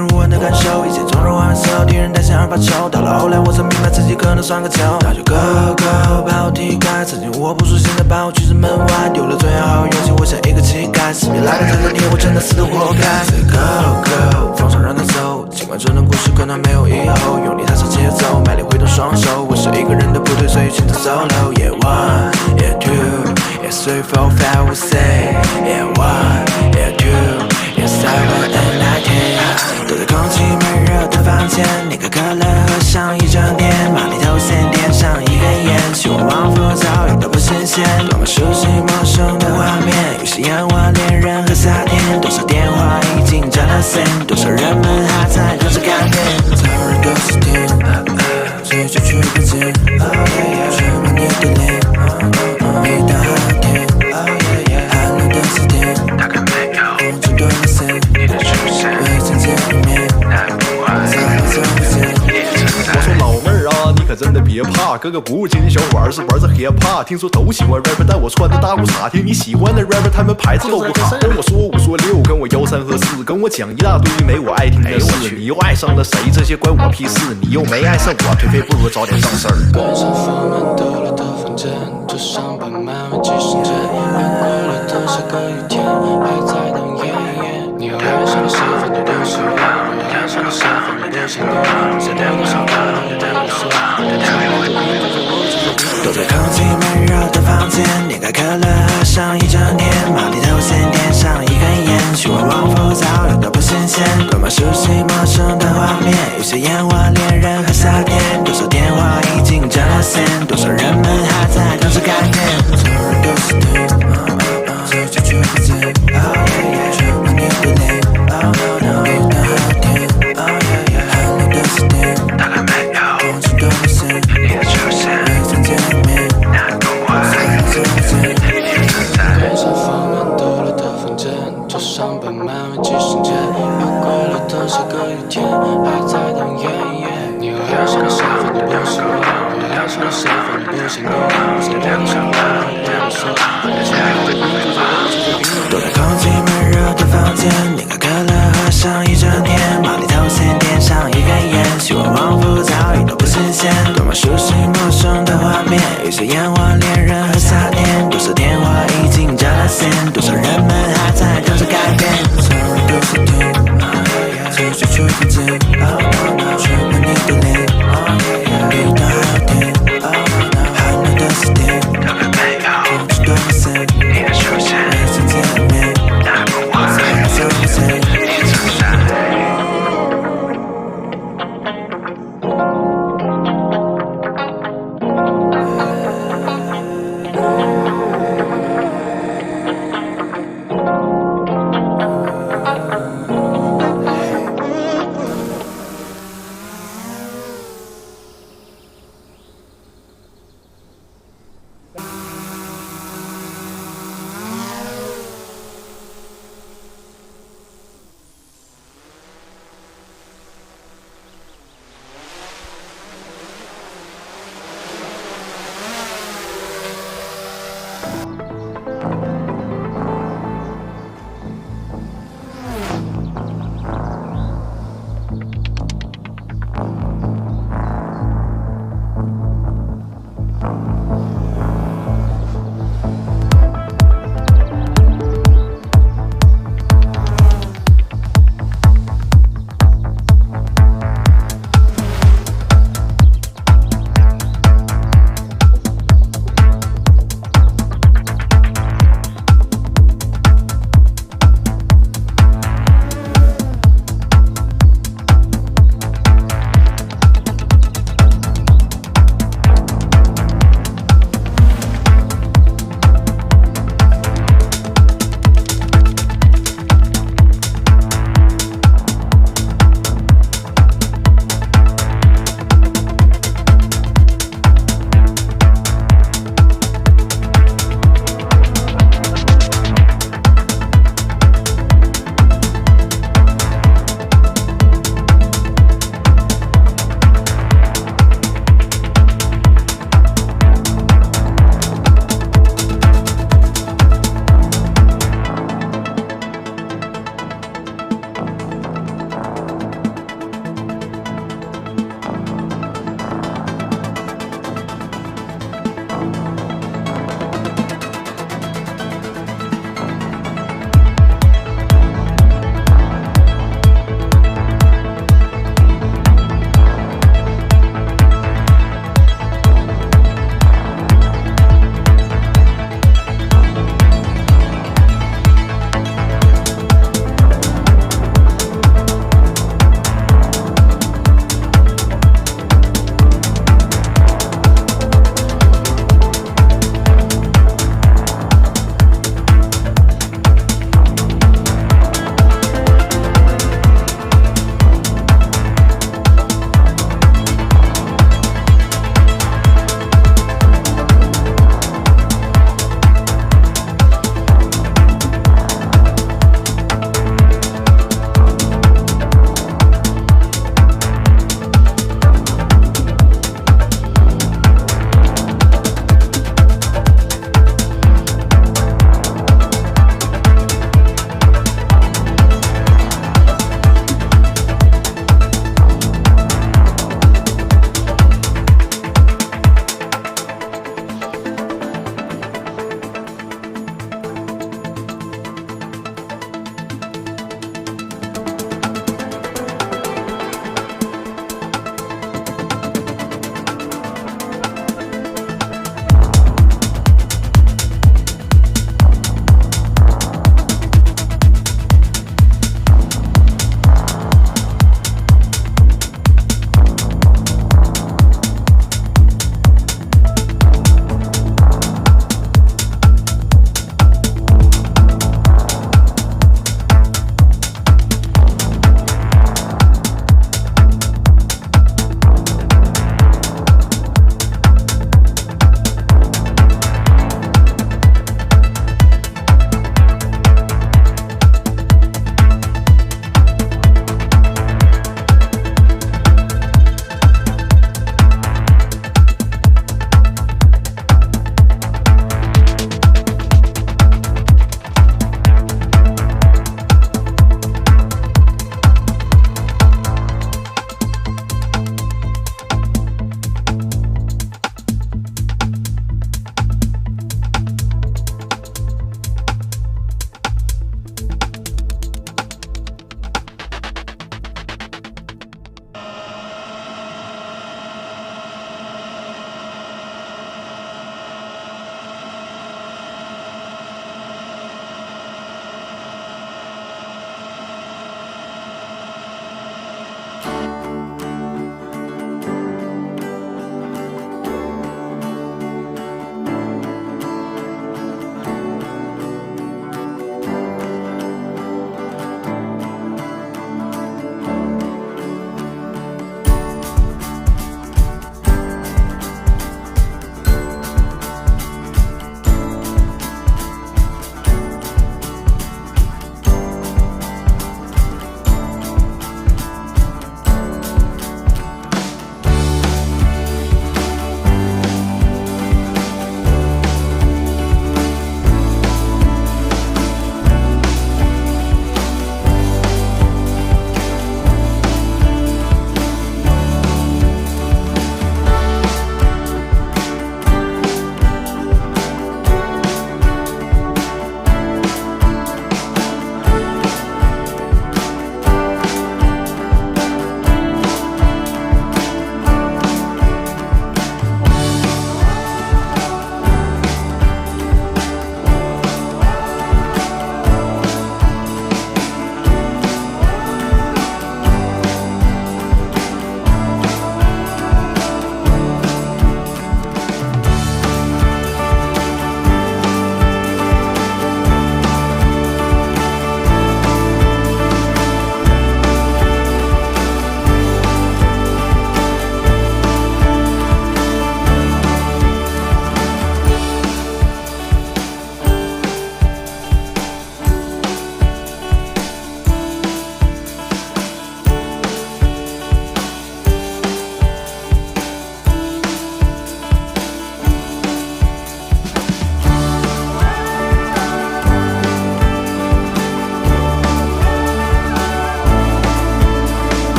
人无完的感受，以前从容玩色，敌人担心而发愁。到了后来，我才明白自己可能算个球。那就 go go 把我踢开，曾经我不输，现在把我拒之门外。丢了最好勇气，我像一个乞丐，死命来的这个天，我真的死得活该。Say go go 放手让他走，尽管这段故事可能没有以后，用力踏上节奏，卖力挥动双手。我是一个人的部队，所以选择 solo。Yeah one, yeah two, yeah three, four, five, we say. Yeah one, yeah two, yeah seven and 9, 10。躲在空气闷热的房间，点个可乐，喝上一整天，马里头先点上一根烟，希望往复早已都不新鲜。多么熟悉陌生的画面，有些烟花恋人和夏天，多少电话已经占了线，多少人们还在等着改变。早人都是甜，追求却不见，全满你的脸，一到夏天，寒冷的4天，大概没有风筝断了线，你的出现未曾见一面，我说老妹儿啊，你可真的别怕，哥哥不是天津小伙儿，是玩着 hiphop。听说都喜欢 rapper， 但我穿的大裤衩，听你喜欢的 rapper， 他们牌子都不卡。跟我说5说6，跟我13和4，跟我讲一大堆没我爱听的事。你又爱上了谁？这些关我屁事。你又没爱上我，颓废不如早点上事儿。关上房门，抖了的房间，桌上摆满了几十件，越过了的下个雨天，还在等夜夜。你又爱上了谁？反正都是我，又爱上了谁？反正都想你，在聊天上看到你对我说，躲在空气闷热的房间，点开可乐，喝上一整天，马里头先点上一根烟，希望往复早已都不新鲜。多么熟悉陌生的画面，有些烟花恋人和夏天，多少电话已经占了线，多少人们还在等着改变。所有人都是甜，追求却不见，全满你的脸，一到夏天，寒冷的4天，大概没有风筝断了线，你的出现未曾见一面，难过关上房门，抖了的房间，桌上摆满了几十件，越过了的下个雨天，还在等夜夜。你又爱上了谁？反正都是我，又爱上了谁？反正都想你，在聊天上看到你对我说，躲在空气闷热的房间，点个可乐，喝上一整天，马里头先点上一根烟，希望往复早已都不新鲜。多么熟悉陌生的画面，有些烟花恋人和夏天，多少电话已经占了线，多少人们还在等着改变。所有人都是甜，追求却不见，全